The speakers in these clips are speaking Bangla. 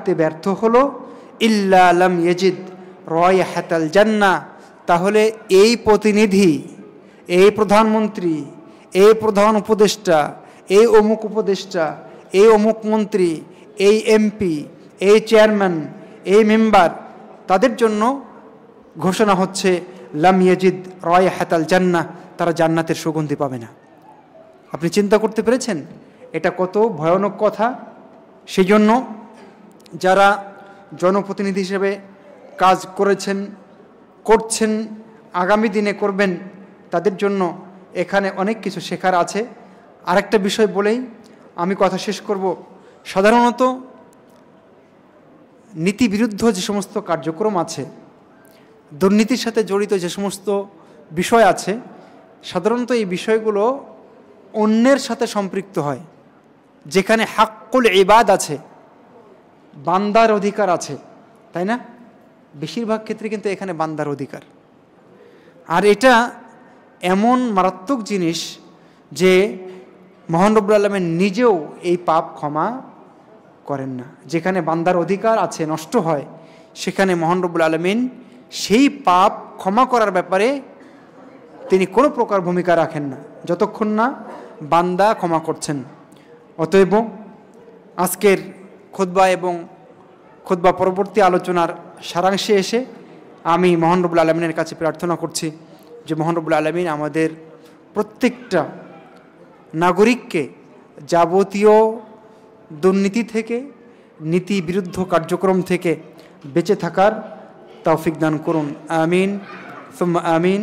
রাখতে ব্যর্থ হলো ইল্লা লাম ইয়াজিদ রায়হাতাল জান্নাহ, তাহলে এই প্রতিনিধি, এই প্রধানমন্ত্রী, এই প্রধান উপদেষ্টা, এই অমুক উপদেষ্টা, এই অমুক মন্ত্রী, এই এমপি, এই চেয়ারম্যান, এই মেম্বার, তাদের জন্য ঘোষণা হচ্ছে লাম ইয়াজিদ রায়হাতাল জান্নাহ, তারা জান্নাতের সুগন্ধি পাবে না। আপনি চিন্তা করতে পেরেছেন এটা কত ভয়ানক কথা? সেই জন্য যারা জনপ্রতিনিধি হিসেবে কাজ করেছেন, করছেন, আগামী দিনে করবেন, তাদের জন্য এখানে অনেক কিছু শেখার আছে। আরেকটা বিষয় বলেই আমি কথা শেষ করব। সাধারণত নীতিবিরুদ্ধ যে সমস্ত কার্যক্রম আছে, দুর্নীতির সাথে জড়িত যে সমস্ত বিষয় আছে, সাধারণত এই বিষয়গুলো অন্যের সাথে সম্পৃক্ত হয়। যেখানে হাক্কুল ইবাদ আছে, বান্দার অধিকার আছে, তাই না? বেশিরভাগ ক্ষেত্রে কিন্তু এখানে বান্দার অধিকার। আর এটা এমন মারাত্মক জিনিস যে মহান রব্বুল আলামিন নিজেও এই পাপ ক্ষমা করেন না। যেখানে বান্দার অধিকার আছে, নষ্ট হয়, সেখানে মহান রব্বুল আলামিন সেই পাপ ক্ষমা করার ব্যাপারে তিনি কোনো প্রকার ভূমিকা রাখেন না যতক্ষণ না বান্দা ক্ষমা করছেন। অতএব আজকের খুতবা এবং খুতবা পরবর্তী আলোচনার সারাংশে এসে আমি মহান রব্বুল আলামিনের কাছে প্রার্থনা করছি যে মহান রব্বুল আলামিন আমাদের প্রত্যেকটা নাগরিককে যাবতীয় দুর্নীতি থেকে, নীতি বিরুদ্ধ কার্যক্রম থেকে বেঁচে থাকার তৌফিক দান করুন। আমিন সুম্মা আমিন।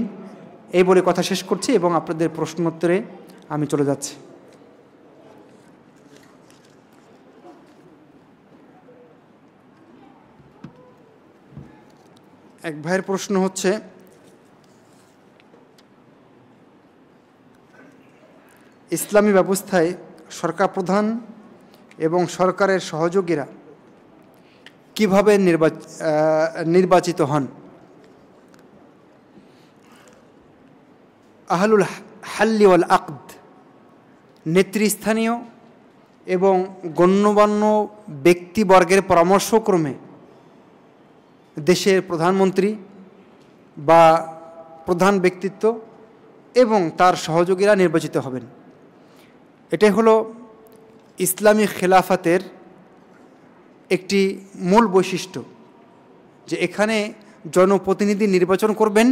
এই বলে কথা শেষ করছি এবং আপনাদের প্রশ্নোত্তরে আমি চলে যাচ্ছি। এক ভাইয়ের প্রশ্ন হচ্ছে, ইসলামী ব্যবস্থায় সরকার প্রধান এবং সরকারের সহযোগীরা কিভাবে নির্বাচিত হন? আহলুল হাল্লি ওয়াল আকদ, নেতৃস্থানীয় এবং গণ্যমান্য ব্যক্তিবর্গের পরামর্শক্রমে দেশের প্রধানমন্ত্রী বা প্রধান ব্যক্তিত্ব এবং তার সহযোগীরা নির্বাচিত হবেন। এটাই হলো ইসলামী খেলাফতের একটি মূল বৈশিষ্ট্য, যে এখানে জনপ্রতিনিধি নির্বাচন করবেন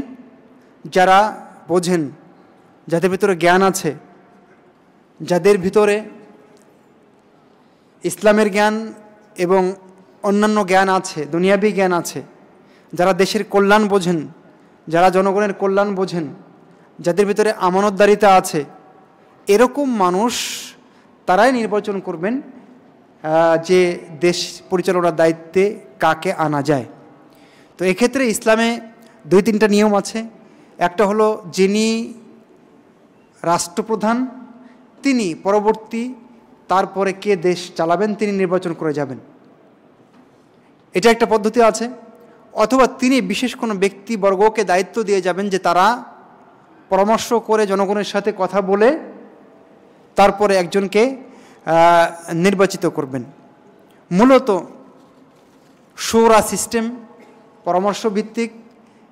যারা বোঝেন, যাদের ভিতরে জ্ঞান আছে, যাদের ভিতরে ইসলামের জ্ঞান এবং অন্যান্য জ্ঞান আছে, দুনিয়াবী জ্ঞান আছে, যারা দেশের কল্যাণ বোঝেন, যারা জনগণের কল্যাণ বোঝেন, যাদের ভিতরে আমানতদারিতা আছে, এরকম মানুষ তারাই নির্বাচন করবেন যে দেশ পরিচালনার দায়িত্বে কাকে আনা যায়। তো এক্ষেত্রে ইসলামে 2-3টা নিয়ম আছে। একটা হলো যিনি রাষ্ট্রপ্রধান তিনি পরবর্তী তারপরে কে দেশ চালাবেন তিনি নির্বাচন করে যাবেন, এটা একটা পদ্ধতি আছে। অথবা তিনি বিশেষ কোনো ব্যক্তিবর্গকে দায়িত্ব দিয়ে যাবেন যে তারা পরামর্শ করে জনগণের সাথে কথা বলে তারপরে একজনকে নির্বাচিত করবেন। মূলত শুরা সিস্টেম, পরামর্শভিত্তিক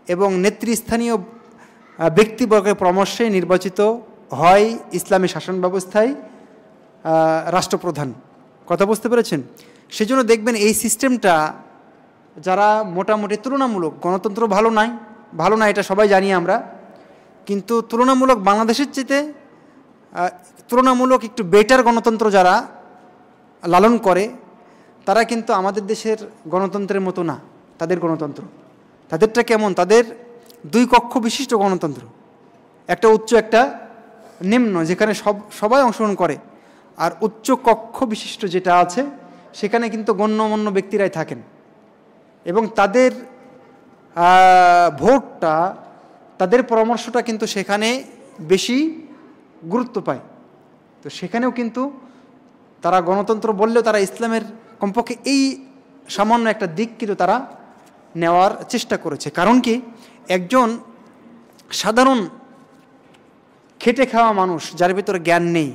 এবং নেতৃস্থানীয় ব্যক্তিবর্গের পরামর্শে নির্বাচিত হয় ইসলামী শাসন ব্যবস্থায় রাষ্ট্রপ্রধান। কথা বুঝতে পেরেছেন? সেজন্য দেখবেন এই সিস্টেমটা যারা মোটামুটি তুলনামূলক, গণতন্ত্র ভালো না এটা সবাই জানি আমরা, কিন্তু তুলনামূলক বাংলাদেশের চেয়ে তুলনামূলক একটু বেটার গণতন্ত্র যারা লালন করে তারা কিন্তু আমাদের দেশের গণতন্ত্রের মতো না। তাদের গণতন্ত্র, তাদেরটা কেমন? তাদের 2 কক্ষ বিশিষ্ট গণতন্ত্র, একটা উচ্চ একটা নিম্ন, যেখানে সবাই অংশগ্রহণ করে। আর উচ্চ কক্ষ বিশিষ্ট যেটা আছে সেখানে কিন্তু গণ্যমান্য ব্যক্তিরাই থাকেন এবং তাদের ভোটটা, তাদের পরামর্শটা কিন্তু সেখানে বেশি গুরুত্ব পায়। তো সেখানেও কিন্তু তারা গণতন্ত্র বললেও তারা ইসলামের কমপক্ষে এই সামান্য একটা দিক কিন্তু তারা নেওয়ার চেষ্টা করেছে। কারণ কি, একজন সাধারণ খেটে খাওয়া মানুষ যার ভিতরে জ্ঞান নেই,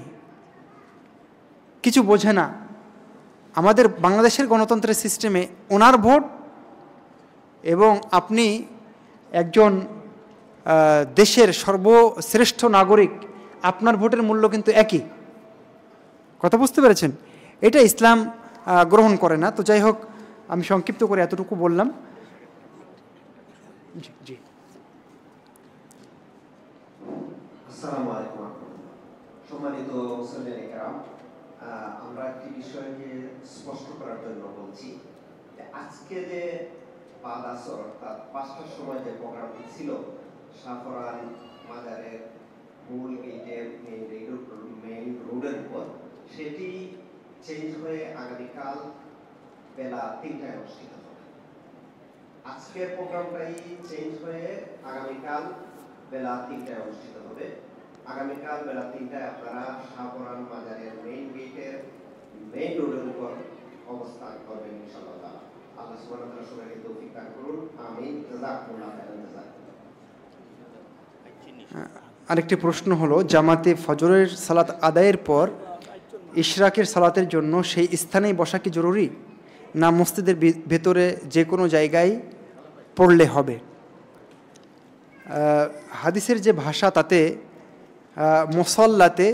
কিছু বোঝে না, আমাদের বাংলাদেশের গণতন্ত্রের সিস্টেমে ওনার ভোট এবং আপনি একজন দেশের সর্বশ্রেষ্ঠ নাগরিক, আপনার ভোটের মূল্য কিন্তু একই। কথা বুঝতে পেরেছেন? এটা ইসলাম গ্রহণ করে না। তো যাই হোক, আমি সংক্ষিপ্ত করে এতটুকু বললাম। জি জি। আসসালামু আলাইকুম। সম্মানিত মুসল্লিয়ানে কেরাম, আমরা একটি বিষয়কে স্পষ্ট করার জন্য বলছি। আজকে যে বাদ আসর অর্থাৎ 5টার সময় যে প্রোগ্রামটি ছিল শাহপরান মাজারের মূল গেটের মেইন রোডের উপর, সেটি চেঞ্জ হয়ে আগামীকাল বেলা 3টায় অনুষ্ঠিত হবে। আজকের প্রোগ্রামটাই চেঞ্জ হয়ে আগামীকাল বেলা 3টায় অনুষ্ঠিত হবে। আগামীকাল বেলা 3টায় আপনারা শাহপরান মাজারের মেইন গেটের মেইন রোডের উপর অবস্থান করবেন ইনশাআল্লাহ। আল্লাহ সুবহানাহু ওয়া তাআলা সবাইকে তৌফিক দান করুন। আমিন। জাযাকুমুল্লাহু খাইরান জাযা। আরেকটি প্রশ্ন হলো, জামাতে ফজরের সালাত আদায়ের পর ইশরাকের সালাতের জন্য সেই স্থানেই বসা কি জরুরি, না মসজিদের ভেতরে যে কোনো জায়গায় পড়লে হবে? হাদিসের যে ভাষা তাতে মুসল্লাতে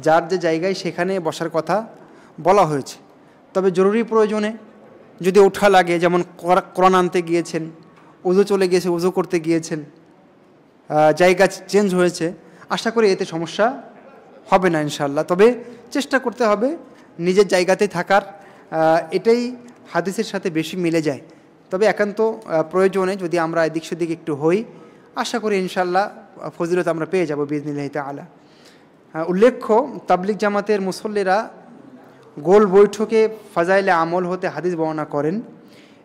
যার যে জায়গায় সেখানে বসার কথা বলা হয়েছে। তবে জরুরি প্রয়োজনে যদি ওঠা লাগে, যেমন কোরআন আনতে গিয়েছেন, উজু চলে গিয়েছে, উজু করতে গিয়েছেন, জায়গা চেঞ্জ হয়েছে, আশা করি এতে সমস্যা হবে না ইনশাআল্লাহ। তবে চেষ্টা করতে হবে নিজের জায়গাতেই থাকার, এটাই হাদিসের সাথে বেশি মিলে যায়। তবে একান্ত প্রয়োজনে যদি আমরা এদিক সেদিক একটু হই, আশা করি ইনশাআল্লাহ ফজিলত আমরা পেয়ে যাব বিইজনিল্লাহি তাআলা। উল্লেখ্য, তাবলিগ জামাতের মুসল্লিরা গোল বৈঠকে ফাজাইলে আমল হতে হাদিস বর্ণনা করেন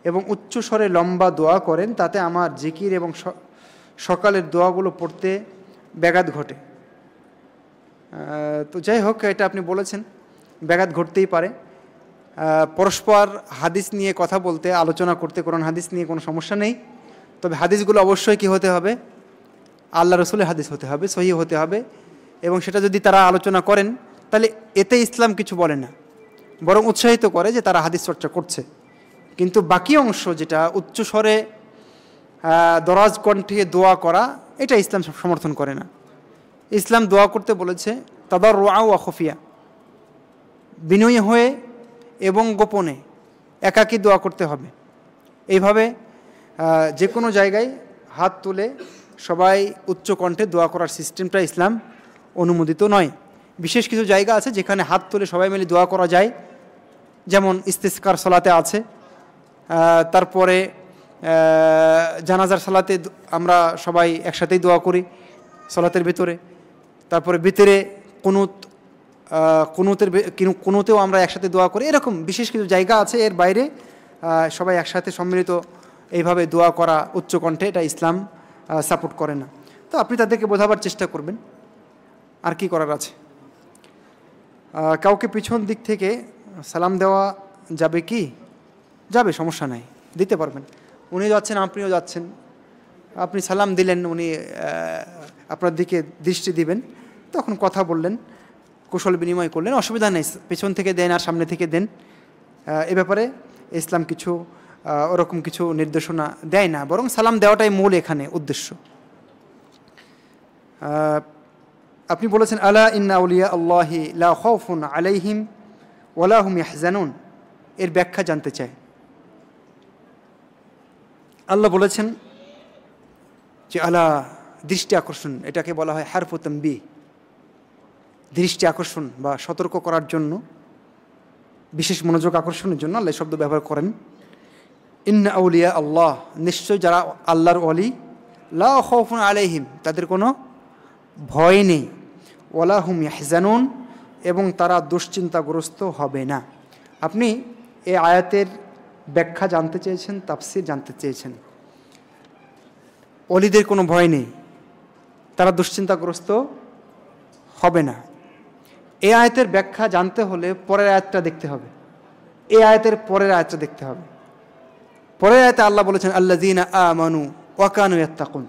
এবং উচ্চ স্বরে লম্বা দোয়া করেন, তাতে আমার জিকির এবং সকালের দোয়াগুলো পড়তে ব্যাঘাত ঘটে। তো যাই হোক, এটা আপনি বলেছেন, ব্যাঘাত ঘটতেই পারে। পরস্পর হাদিস নিয়ে কথা বলতে, আলোচনা করতে কোরআন হাদিস নিয়ে কোনো সমস্যা নেই। তবে হাদিসগুলো অবশ্যই কি হতে হবে? আল্লাহ রসুলের হাদিস হতে হবে, সহিহ হতে হবে। এবং সেটা যদি তারা আলোচনা করেন, তাহলে এতে ইসলাম কিছু বলে না, বরং উৎসাহিত করে যে তারা হাদিস চর্চা করছে। কিন্তু বাকি অংশ যেটা উচ্চ স্বরে দরাজ কণ্ঠে দোয়া করা, এটা ইসলাম সমর্থন করে না। ইসলাম দোয়া করতে বলেছে তাদাররুআ ওয়া খুফিয়া, বিনয়ী হয়ে এবং গোপনে একাকী দোয়া করতে হবে। এইভাবে যে কোনো জায়গায় হাত তুলে সবাই উচ্চ কণ্ঠে দোয়া করার সিস্টেমটা ইসলাম অনুমোদিত নয়। বিশেষ কিছু জায়গা আছে যেখানে হাত তুলে সবাই মিলে দোয়া করা যায়, যেমন ইস্তিসকার সালাতে আছে, তারপরে জানাজার সালাতে আমরা সবাই একসাথেই দোয়া করি সালাতের ভিতরে, তারপরে ভিতরে কুনুতেও আমরা একসাথে দোয়া করি। এরকম বিশেষ কিছু জায়গা আছে, এর বাইরে সবাই একসাথে সম্মিলিত এইভাবে দোয়া করা উচ্চ কণ্ঠে, এটা ইসলাম সাপোর্ট করে না। তো আপনি তাদেরকে বোঝাবার চেষ্টা করবেন, আর কি করার আছে। কাউকে পিছন দিক থেকে সালাম দেওয়া যাবে কি? যাবে, সমস্যা নাই, দিতে পারবেন। উনি যাচ্ছেন, আপনিও যাচ্ছেন, আপনি সালাম দিলেন, উনি আপনার দিকে দৃষ্টি দিবেন, তখন কথা বললেন, কুশল বিনিময় করলেন, অসুবিধা নেই। পেছন থেকে দেন আর সামনে থেকে দেন, এ ব্যাপারে ইসলাম কিছু ওরকম কিছু নির্দেশনা দেয় না, বরং সালাম দেওয়াটাই মূল এখানে উদ্দেশ্য। আপনি বলেছেন আলা ইন্না আউলিয়া আল্লাহি লা খাউফুন আলাইহিম ওয়ালা হুম ইয়াহজানুন, এর ব্যাখ্যা জানতে চাই। আল্লাহ বলেছেন যে আলা, দৃষ্টি আকর্ষণ, এটাকে বলা হয় হারফু তানবিহ, দৃষ্টি আকর্ষণ বা সতর্ক করার জন্য, বিশেষ মনোযোগ আকর্ষণের জন্য আল্লাহ শব্দ ব্যবহার করেন। ইন্না আউলিয়া আল্লাহ, নিশ্চয় যারা আল্লাহর ওয়ালি, লা খাউফুন আলাইহিম, তাদের কোনো ভয় নেই, ওয়ালা হুম ইয়াহজানুন, এবং তারা দুশ্চিন্তাগ্রস্ত হবে না। আপনি এই আয়াতের ব্যাখ্যা জানতে চেয়েছেন, তাফসীর জানতে চেয়েছেন। ওলিদের কোনো ভয় নেই, তারা দুশ্চিন্তাগ্রস্ত হবে না। এই আয়াতের ব্যাখ্যা জানতে হলে পরের আয়াতটা দেখতে হবে, এই আয়াতের পরের আয়াতটা দেখতে হবে। পরের আয়াতে আল্লাহ বলেছেন আল্লাযীনা আমানু ওয়া কানু ইয়াত্তাকুন,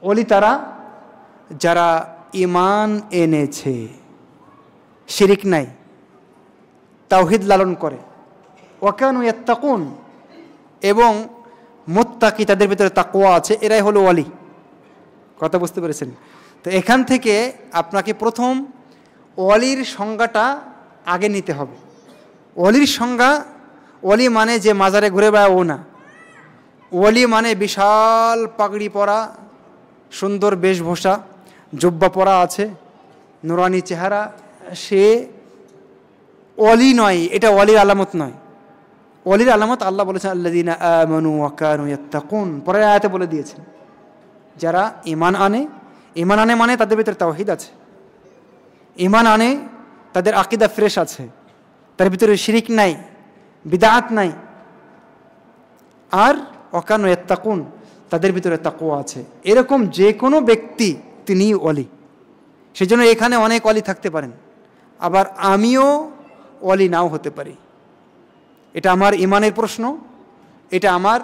ওলি তারা যারা ঈমান এনেছে, শিরিক নাই, তাওহীদ লালন করে, ওয়াকানু ইয়াত্তাকুন, এবং মুত্তাকি, তাদের ভিতরে তাকওয়া আছে, এরাই হলো ওয়ালি। কথা বুঝতে পেরেছেন? তো এখান থেকে আপনাকে প্রথম ওয়ালির সংজ্ঞাটা আগে নিতে হবে। ওয়ালির সংজ্ঞা, ওয়ালি মানে যে মাজারে ঘুরে বেড়ায় ও না। ওয়ালি মানে বিশাল পাগড়ি পরা, সুন্দর বেশভূষা, জুব্বা পরা আছে, নুরানি চেহারা, সে ওয়ালি নয়। এটা ওয়ালির আলামত নয়। ওয়ালির আলামত আল্লাহ বলেছেন আল্লাযীনা আমানু ওয়া কানু ইয়াত্তাকুন, পরের আয়াতে বলে দিয়েছেন যারা ঈমান আনে। ঈমান আনে মানে তাদের ভিতরে তাওহীদ আছে, ঈমান আনে, তাদের আকীদা ফ্রেশ আছে, তার ভিতরে শিরিক নাই, বিদআত নাই, আর ওয়া কানু ইয়াত্তাকুন, তাদের ভিতরে তাকওয়া আছে। এরকম যে কোনো ব্যক্তি তিনি ওয়ালি। সেজন্য এখানে অনেক ওয়ালি থাকতে পারেন, আবার আমিও ওয়ালি নাও হতে পারি। এটা আমার ঈমানের প্রশ্ন, এটা আমার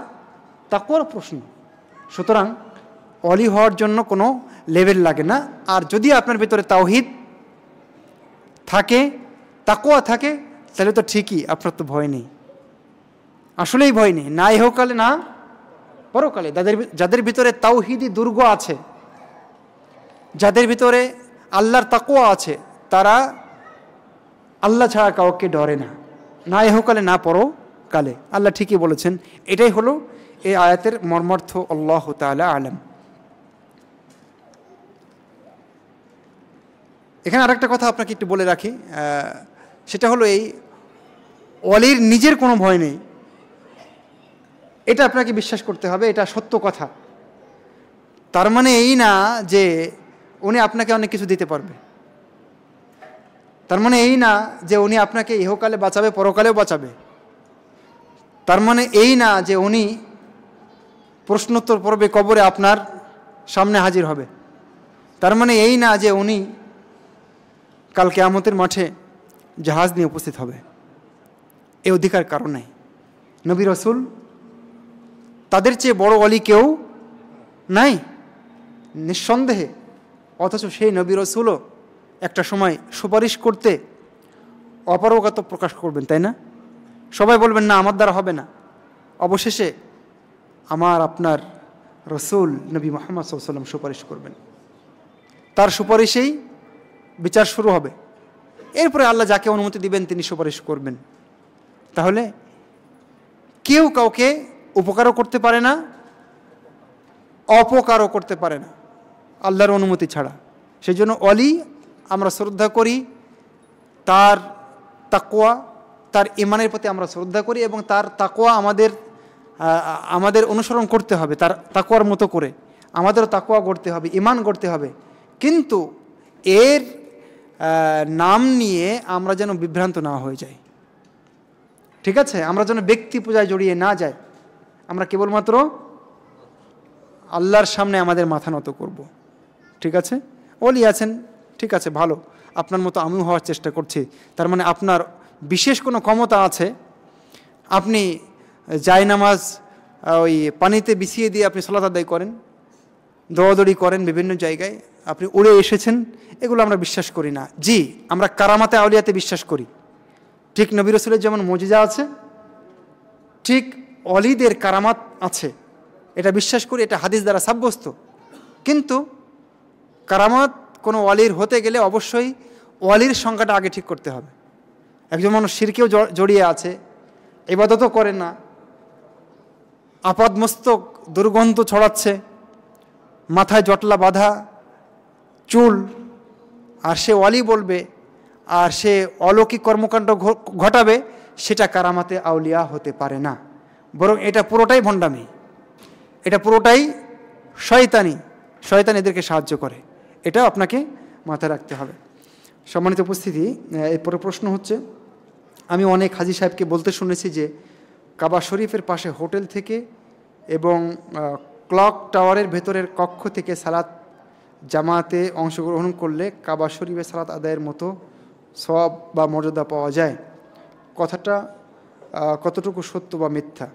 তাকওয়ার প্রশ্ন। সুতরাং ওয়ালি হওয়ার জন্য কোনো লেভেল লাগে না। আর যদি আপনার ভিতরে তাওহীদ থাকে, তাকওয়া থাকে, তাহলে তো ঠিকই, আপনার তো ভয় নেই, আসলেই ভয় নেই, না ইহকালে না পরকালে। যাদের ভিতরে তাওহীদি দুর্গ আছে, যাদের ভিতরে আল্লাহর তাকওয়া আছে, তারা আল্লাহ ছাড়া কাউকে ডরে না, না ইহকালে না পরকালে। আল্লাহ ঠিকই বলেছেন। এটাই হলো এই আয়াতের মর্মার্থ। আল্লাহু তাআলা আলাম। এখানে আরেকটা কথা আপনাকে একটু বলে রাখি, সেটা হলো এই ওয়ালির নিজের কোনো ভয় নেই, এটা আপনাকে বিশ্বাস করতে হবে, এটা সত্য কথা। তার মানে এই না যে উনি আপনাকে অনেক কিছু দিতে পারবে, তার মানে এই না যে উনি আপনাকে ইহকালে বাঁচাবে, পরকালেও বাঁচাবে, তার মানে এই না যে উনি প্রশ্নোত্তর পর্বে কবরে আপনার সামনে হাজির হবে, তার মানে এই না যে উনি কাল কিয়ামতের মাঠে জাহাজ নিয়ে উপস্থিত হবে। এই অধিকার কারণ নাই। নবী রাসূল তাদের চেয়ে বড় ওয়ালি কেউ নাই নিঃসন্দেহে, অথচ সেই নবী রাসূলও একটা সময় সুপারিশ করতে অপারগতা প্রকাশ করবেন, তাই না? সবাই বলবেন না আমার দ্বারা হবে না, অবশেষে আমার আপনার রাসূল নবী মুহাম্মদ সাল্লাল্লাহু আলাইহি ওয়াসাল্লাম সুপারিশ করবেন, তার সুপারিশেই বিচার শুরু হবে। এরপরে আল্লাহ যাকে অনুমতি দিবেন তিনি সুপারিশ করবেন। তাহলে কেউ কাউকে উপকারও করতে পারে না, অপকারও করতে পারে না আল্লাহর অনুমতি ছাড়া। সেই জন্য ওয়ালি আমরা শ্রদ্ধা করি, তার তাকওয়া, তার ঈমানের প্রতি আমরা শ্রদ্ধা করি, এবং তার তাকওয়া আমাদের অনুসরণ করতে হবে, তার তাকওয়ার মতো করে আমাদেরও তাকওয়া করতে হবে, ঈমান করতে হবে। কিন্তু এর নাম নিয়ে আমরা যেন বিভ্রান্ত না হয়ে যাই, ঠিক আছে? আমরা যেন ব্যক্তি পূজায় জড়িয়ে না যাই। আমরা কেবলমাত্র আল্লাহর সামনে আমাদের মাথা নত করব, ঠিক আছে? ওলি আছেন, ঠিক আছে, ভালো, আপনার মতো আমিও হওয়ার চেষ্টা করছি। তার মানে আপনার বিশেষ কোনো ক্ষমতা আছে, আপনি জায়নামাজ ওই পানিতে বিছিয়ে দিয়ে আপনি সালাত আদায় করেন, দৌড়াদৌড়ি করেন বিভিন্ন জায়গায়, আপনি উড়ে এসেছেন, এগুলো আমরা বিশ্বাস করি না। জি, আমরা কারামাতে আউলিয়াতে বিশ্বাস করি। ঠিক নবী রাসূলের যেমন মুজিজা আছে, ঠিক ওয়ালিদের কারামাত আছে, এটা বিশ্বাস করি, এটা হাদিস দ্বারা সাব্যস্ত। কিন্তু কারামাত কোনো ওয়ালির হতে গেলে অবশ্যই ওয়ালির সংখ্যাটা আগে ঠিক করতে হবে। একজন মানুষ শিরকেও জড়িয়ে আছে, ইবাদতও করে না, আপাদমস্তক দুর্গন্ধ ছড়াচ্ছে, মাথায় জটলা বাঁধা, চুল, আর সে ওয়ালি বলবে, আর সে অলৌকিক কর্মকাণ্ড ঘটাবে, সেটা কারামাতে আউলিয়া হতে পারে না, বরং এটা পুরোটাই ভণ্ডামি, এটা পুরোটাই শয়তানি, শয়তান এদেরকে সাহায্য করে। এটাও আপনাকে মাথায় রাখতে হবে। সম্মানিত উপস্থিতি, এরপরে প্রশ্ন হচ্ছে, আমি অনেক হাজী সাহেবকে বলতে শুনেছি যে কাবা শরীফের পাশে হোটেল থেকে এবং ক্লক টাওয়ারের ভেতরের কক্ষ থেকে সালাত জামাতে অংশগ্রহণ করলে কাবা শরীফে সালাত আদায়ের মতো সওয়াব বা মর্যাদা পাওয়া যায়। কথাটা কতটুকু সত্য বা মিথ্যা,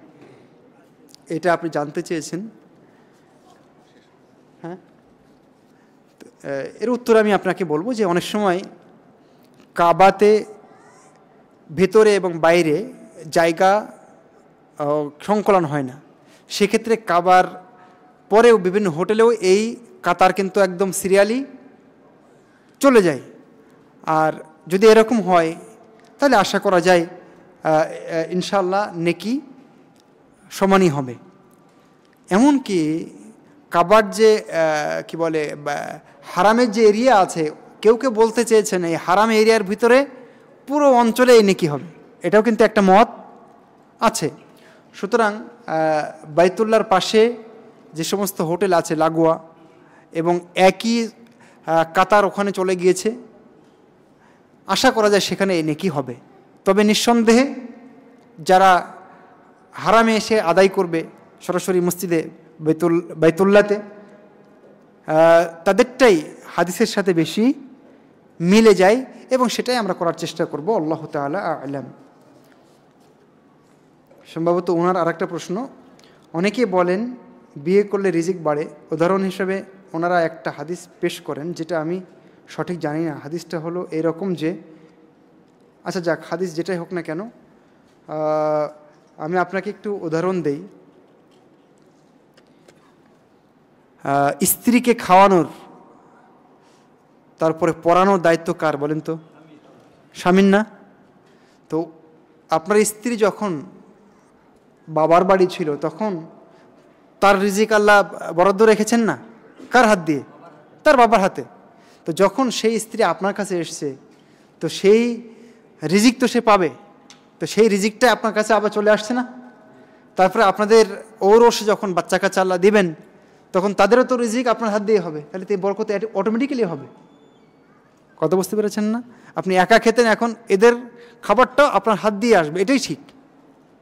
এটা আপনি জানতে চেয়েছেন। হ্যাঁ, এর উত্তর আমি আপনাকে বলবো যে অনেক সময় কাবাতে ভেতরে এবং বাইরে জায়গা সংকলন হয় না, সেক্ষেত্রে কাবার পরেও বিভিন্ন হোটেলেও এই কাতার কিন্তু একদম সিরিয়ালি চলে যায়। আর যদি এরকম হয় তাহলে আশা করা যায় ইনশাআল্লাহ নেকি সমানই হবে। এমনকি কাবার যে কি বলে হারামের যে এরিয়া আছে, কেউ কেউ বলতে চেয়েছেন এই হারাম এরিয়ার ভিতরে পুরো অঞ্চলে এই নেকি হবে, এটাও কিন্তু একটা মত আছে। সুতরাং বাইতুল্লাহর পাশে যে সমস্ত হোটেল আছে লাগোয়া এবং একই কাতার ওখানে চলে গিয়েছে, আশা করা যায় সেখানে এই নেকি হবে। তবে নিঃসন্দেহে যারা হারামে এসে আদায় করবে সরাসরি মসজিদে বাইতুল্লাহতে, তাদেরটাই হাদিসের সাথে বেশি মিলে যায় এবং সেটাই আমরা করার চেষ্টা করব। আল্লাহ তাআলা আ'লাম। সম্ভবত ওনার আর একটা প্রশ্ন, অনেকে বলেন বিয়ে করলে রিজিক বাড়ে, উদাহরণ হিসেবে ওনারা একটা হাদিস পেশ করেন, যেটা আমি সঠিক জানি না। হাদিসটা হলো এরকম যে, আচ্ছা যাক, হাদিস যেটাই হোক না কেন, আমি আপনাকে একটু উদাহরণ দেই। স্ত্রীকে খাওয়ানোর তারপরে পড়ানোর দায়িত্ব কার বলেন তো? স্বামীর না? তো আপনার স্ত্রী যখন বাবার বাড়ি ছিল তখন তার রিজিক আল্লাহ বরাদ্দ রেখেছেন না? কার হাত দিয়ে? তার বাবার হাতে। তো যখন সেই স্ত্রী আপনার কাছে এসছে, তো সেই রিজিক তো সে পাবে, তো সেই রিজিকটা আপনার কাছে আবার চলে আসছে না? তারপরে আপনাদের ওরস যখন বাচ্চা কাচ্চা আল্লাহ দিবেন, তখন তাদেরও তো রিজিক আপনার হাত দিয়ে হবে, তাহলে তো বরকত অটোমেটিক্যালি হবে। কথা বুঝতে পেরেছেন না? আপনি একা খেতেন, এখন এদের খাবারটা আপনার হাত দিয়ে আসবে, এটাই ঠিক।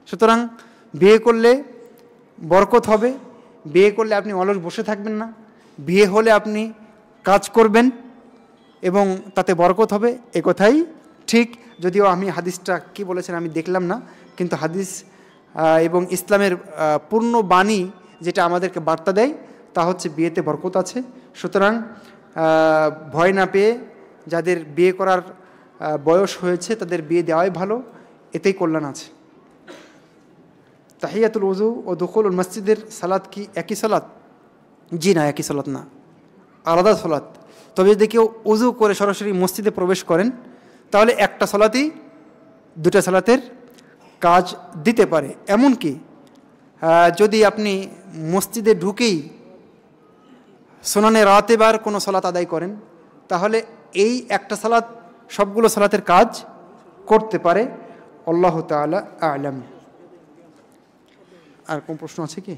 সুতরাং বিয়ে করলে বরকত হবে, বিয়ে করলে আপনি অলস বসে থাকবেন না, বিয়ে হলে আপনি কাজ করবেন এবং তাতে বরকত হবে, এ কথাই ঠিক। যদিও আমি হাদিসটা কি বলেছেন আমি দেখলাম না, কিন্তু হাদিস এবং ইসলামের পূর্ণ বাণী যেটা আমাদেরকে বার্তা দেয় তা হচ্ছে বিয়েতে বরকত আছে। সুতরাং ভয় না পেয়ে যাদের বিয়ে করার বয়স হয়েছে তাদের বিয়ে দেওয়াই ভালো, এতেই কল্যাণ আছে। তাহিয়াতুল ওযু ও দুখুলুল মসজিদের সালাত কি একই সালাত? জি না, একই সালাত না, আলাদা সালাত। তবে যদি কেউ ওযু করে সরাসরি মসজিদে প্রবেশ করেন তাহলে একটা সালাতই দুটা সালাতের কাজ দিতে পারে। এমনকি যদি আপনি মসজিদে ঢুকেই সুনানে রাতেবার কোনো সালাত আদায় করেন তাহলে এই একটা সালাত সবগুলো সালাতের কাজ করতে পারে। আল্লাহু তাআলা আ'লাম। আর কোন প্রশ্ন আছে কি?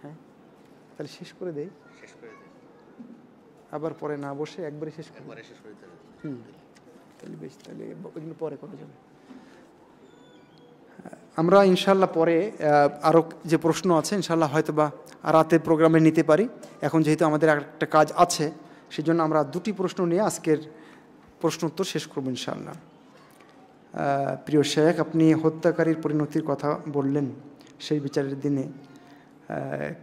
হ্যাঁ, তাহলে শেষ করে দেই, আবার পরে না বসে একবারে শেষ করে তাহলে বেশ, তাহলে ওইগুলো পরে করা যাবে। আমরা ইনশাল্লাহ পরে আরও যে প্রশ্ন আছে ইনশাল্লাহ হয়তো বা রাতে প্রোগ্রামে নিতে পারি। এখন যেহেতু আমাদের একটা কাজ আছে, সেজন্য আমরা দুটি প্রশ্ন নিয়ে আজকের প্রশ্ন উত্তর শেষ করব ইনশাল্লাহ। প্রিয় শেখ, আপনি হত্যাকারীর পরিণতির কথা বললেন সেই বিচারের দিনে,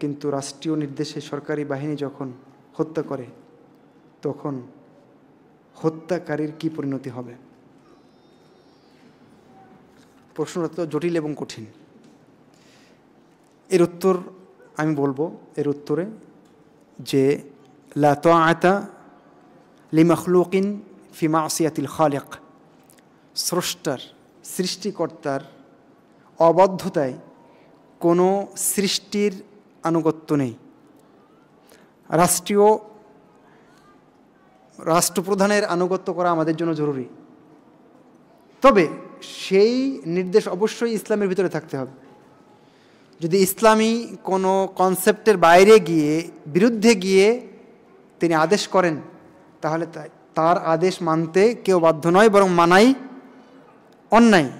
কিন্তু রাষ্ট্রীয় নির্দেশে সরকারি বাহিনী যখন হত্যা করে তখন হত্যাকারীর কি পরিণতি হবে? প্রশ্নটা তো জটিল এবং কঠিন। এর উত্তর আমি বলবো, এর উত্তরে যে লা তাআতা লিমাখলুকিন ফি মাসিয়াতিল খালিক, স্রষ্টার সৃষ্টিকর্তার অবাধ্যতায় কোনো সৃষ্টির আনুগত্য নেই। রাষ্ট্রপ্রধানের আনুগত্য করা আমাদের জন্য জরুরি, তবে সেই নির্দেশ অবশ্যই ইসলামের ভিতরে থাকতে হবে। যদি ইসলামী কোনো কনসেপ্টের বাইরে গিয়ে বিরুদ্ধে গিয়ে তিনি আদেশ করেন তাহলে তার আদেশ মানতে কেউ বাধ্য নয়, বরং মানাই অন্যায়।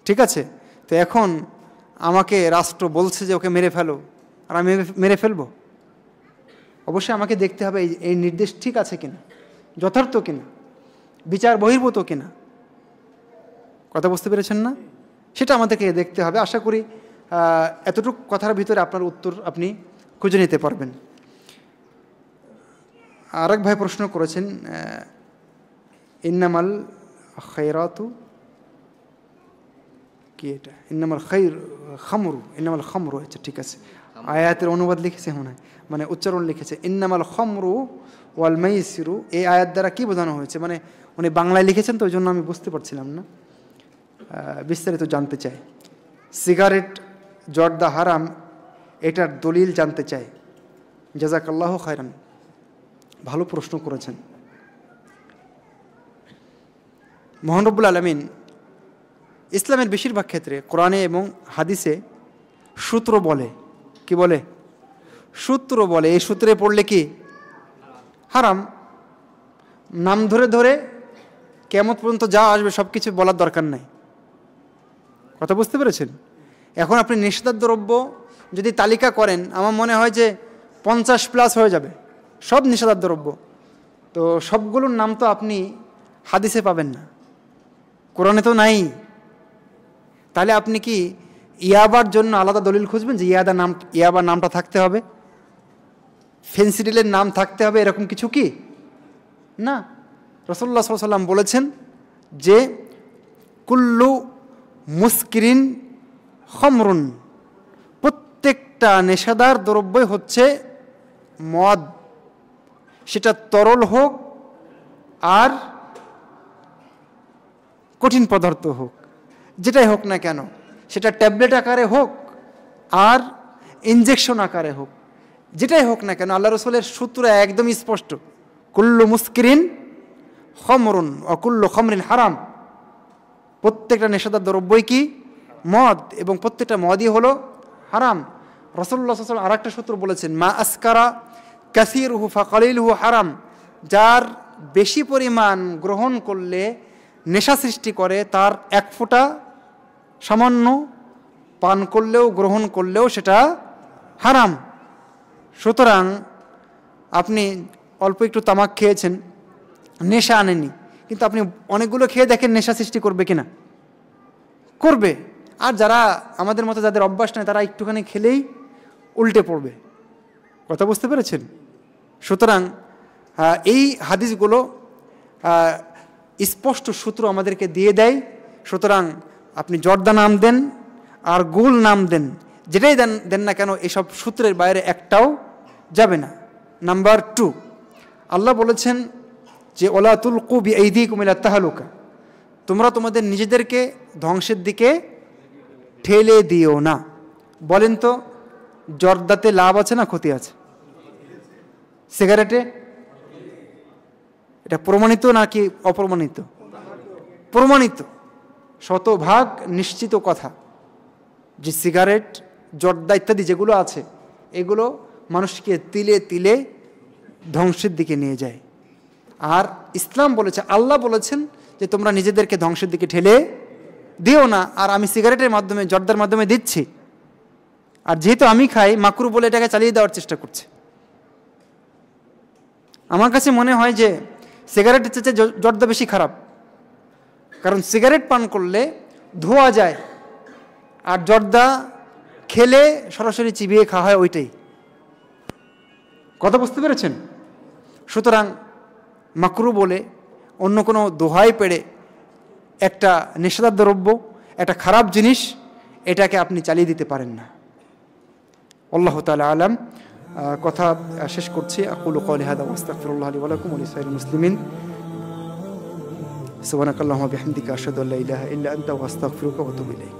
ঠিক আছে? তো এখন আমাকে রাষ্ট্র বলছে যে ওকে মেরে ফেলো, আর আমি মেরে ফেলবো? অবশ্যই আমাকে দেখতে হবে এই নির্দেশ ঠিক আছে কিনা, যথার্থ কিনা, বিচার বহির্ভূত কিনা। কথা বুঝতে পেরেছেন না? সেটা আমাদেরকে দেখতে হবে। আশা করি এতটুকু কথার ভিতরে আপনার উত্তর আপনি খুঁজে নিতে পারবেন। আরেক ভাই প্রশ্ন করেছেন, ইন্নামাল খায়রাতু, কি এটা, ইন্নামাল খামরু, ইন্নামাল খামরু, আচ্ছা ঠিক আছে, আয়াতের অনুবাদ লিখেছে মনে হয়, মানে উচ্চারণ লিখেছে ইন্নামাল খামরু ওয়াল মাইসিরু। এই আয়াত দ্বারা কি বোঝানো হয়েছে, মানে উনি বাংলায় লিখেছেন তো ওই জন্য আমি বুঝতে পারছিলাম না, বিস্তারিত জানতে চাই। সিগারেট, জর্দা হারাম, এটার দলিল জানতে চাই। জাযাকাল্লাহু খায়রান, ভালো প্রশ্ন করেছেন। মহান রব্বুল আলামিন ইসলামের বেশিরভাগ ক্ষেত্রে কোরআনে এবং হাদিসে সূত্র বলে, কি বলে, সূত্র বলে। এই সূত্রে পড়লে কি হারাম, নাম ধরে ধরে কিয়ামত পর্যন্ত যা আসবে সব কিছু বলার দরকার নাই। কথা বুঝতে পেরেছেন? এখন আপনি নিষিদ্ধ দ্রব্য যদি তালিকা করেন, আমার মনে হয় যে 50+ হয়ে যাবে, সব নিষিদ্ধ দ্রব্য। তো সবগুলোর নাম তো আপনি হাদিসে পাবেন না, কোরআনে তো নাই। তাহলে আপনি কি ইয়াবার জন্য আলাদা দলিল খুঁজবেন যে ইয়াবার নামটা থাকতে হবে, ফেন্সিডিলের নাম থাকতে হবে, এরকম কিছু কি না। রাসূলুল্লাহ সাল্লাল্লাহু আলাইহি ওয়াসাল্লাম বলেছেন যে কুল্লু মুসকিরিন খামরুন, প্রত্যেকটা নেশাদার দ্রব্যই হচ্ছে মদ, সেটা তরল হোক আর কঠিন পদার্থ হোক, যেটাই হোক না কেন, সেটা ট্যাবলেট আকারে হোক আর ইনজেকশন আকারে হোক, যেটাই হোক না কেন, আল্লাহ রসুলের সূত্র একদমই স্পষ্ট, কুল্লু মুসকিরিন খামরুন ও কুল্লু খামরিন হারাম। প্রত্যেকটা নেশাদার দ্রব্যই কি মদ, এবং প্রত্যেকটা মদই হলো হারাম। রাসূলুল্লাহ সাল্লাল্লাহু আলাইহি ওয়াসাল্লাম আরেকটা সূত্র বলেছেন, মা আসকারা কাসীরুহু ফাকালিলুহু হারাম, যার বেশি পরিমাণ গ্রহণ করলে নেশা সৃষ্টি করে, তার এক ফোঁটা সামান্য পান করলেও গ্রহণ করলেও সেটা হারাম। সুতরাং আপনি অল্প একটু তামাক খেয়েছেন, নেশা আনেনি, কিন্তু আপনি অনেকগুলো খেয়ে দেখেন নেশা সৃষ্টি করবে কিনা, করবে। আর যারা আমাদের মতো যাদের অভ্যাস নেই, তারা একটুখানি খেলেই উল্টে পড়বে। কথা বুঝতে পেরেছেন? সুতরাং এই হাদিসগুলো স্পষ্ট সূত্র আমাদেরকে দিয়ে দেয়। সুতরাং আপনি জর্দা নাম দেন আর গুল নাম দেন, যেটাই দেন না কেন, এসব সূত্রের বাইরে একটাও যাবে না। নাম্বার 2, আল্লাহ বলেছেন যে ওলা তুলকু বিআইদিকুম ইলা তাহলুকা, তোমরা তোমাদের নিজেদেরকে ধ্বংসের দিকে ঠেলে দিও না। বলেন তো, জর্দাতে লাভ আছে না ক্ষতি আছে? সিগারেটে এটা প্রমাণিত নাকি অপ্রমাণিত? প্রমাণিত, শতভাগ নিশ্চিত কথা যে সিগারেট, জর্দা ইত্যাদি যেগুলো আছে, এগুলো মানুষকে তিলে তিলে ধ্বংসের দিকে নিয়ে যায়। আর ইসলাম বলেছে, আল্লাহ বলেছেন যে তোমরা নিজেদেরকে ধ্বংসের দিকে ঠেলে দিও না। আর আমি সিগারেটের মাধ্যমে, জর্দার মাধ্যমে দিচ্ছি, আর যেহেতু আমি খাই, মাকরু বলে এটাকে চালিয়ে দেওয়ার চেষ্টা করছে। আমার কাছে মনে হয় যে সিগারেটের চেয়ে জর্দা বেশি খারাপ, কারণ সিগারেট পান করলে ধোয়া যায়, আর জর্দা খেলে সরাসরি চিবিয়ে খাওয়া হয়, ওইটাই। কথা বুঝতে পেরেছেন? সুতরাং মাকরু বলে অন্য কোনো দোহাই পেড়ে একটা নেশাদার দ্রব্য, একটা খারাপ জিনিস, এটাকে আপনি চালিয়ে দিতে পারেন না। আল্লাহু তাআলা আলাম। কথা শেষ করছি। আকুলু কওলি হাযা ওয়া আস্তাগফিরুল্লাহ লি ওয়া লাকুম ওয়া লিসাইরিল মুসলিমিন। সুবহানাকাল্লাহুম্মা ওয়া বিহামদিকা আশহাদু আল্লা ইলাহা ইল্লা আনতা ওয়া আস্তাগফিরুকা ওয়া আতুবু ইলাইক।